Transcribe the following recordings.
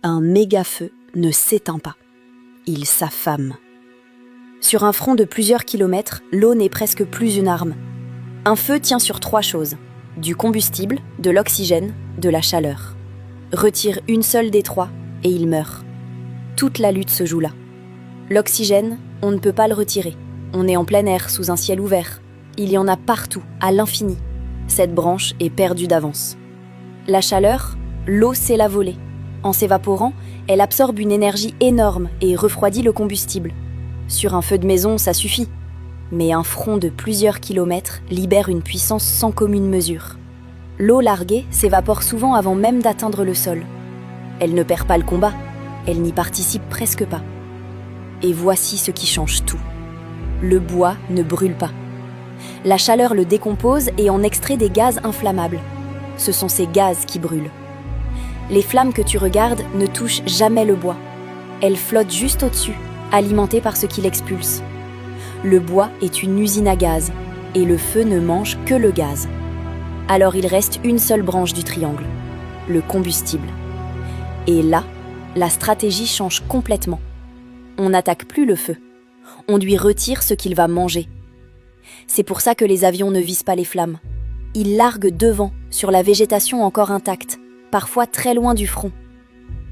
Un méga-feu ne s'éteint pas. Il s'affame. Sur un front de plusieurs kilomètres, l'eau n'est presque plus une arme. Un feu tient sur 3 choses. Du combustible, de l'oxygène, de la chaleur. Retire une seule des 3 et il meurt. Toute la lutte se joue là. L'oxygène, on ne peut pas le retirer. On est en plein air, sous un ciel ouvert. Il y en a partout, à l'infini. Cette branche est perdue d'avance. La chaleur, l'eau sait la voler. En s'évaporant, elle absorbe une énergie énorme et refroidit le combustible. Sur un feu de maison, ça suffit. Mais un front de plusieurs kilomètres libère une puissance sans commune mesure. L'eau larguée s'évapore souvent avant même d'atteindre le sol. Elle ne perd pas le combat, elle n'y participe presque pas. Et voici ce qui change tout. Le bois ne brûle pas. La chaleur le décompose et en extrait des gaz inflammables. Ce sont ces gaz qui brûlent. Les flammes que tu regardes ne touchent jamais le bois. Elles flottent juste au-dessus, alimentées par ce qui l'expulse. Le bois est une usine à gaz, et le feu ne mange que le gaz. Alors il reste une seule branche du triangle, le combustible. Et là, la stratégie change complètement. On n'attaque plus le feu. On lui retire ce qu'il va manger. C'est pour ça que les avions ne visent pas les flammes. Ils larguent devant, sur la végétation encore intacte, parfois très loin du front.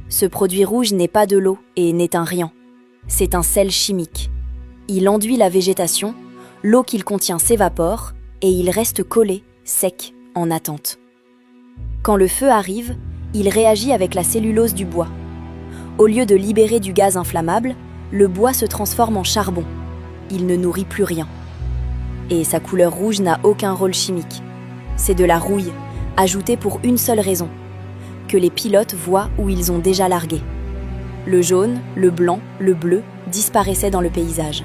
Ce produit rouge n'est pas de l'eau et n'est un riant. C'est un sel chimique. Il enduit la végétation, l'eau qu'il contient s'évapore et il reste collé, sec, en attente. Quand le feu arrive, il réagit avec la cellulose du bois. Au lieu de libérer du gaz inflammable, le bois se transforme en charbon. Il ne nourrit plus rien. Et sa couleur rouge n'a aucun rôle chimique. C'est de la rouille, ajoutée pour une seule raison, que les pilotes voient où ils ont déjà largué. Le jaune, le blanc, le bleu disparaissaient dans le paysage.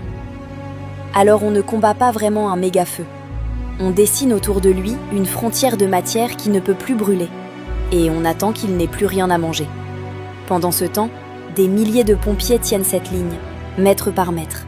Alors on ne combat pas vraiment un méga-feu. On dessine autour de lui une frontière de matière qui ne peut plus brûler. Et on attend qu'il n'ait plus rien à manger. Pendant ce temps, des milliers de pompiers tiennent cette ligne, mètre par mètre.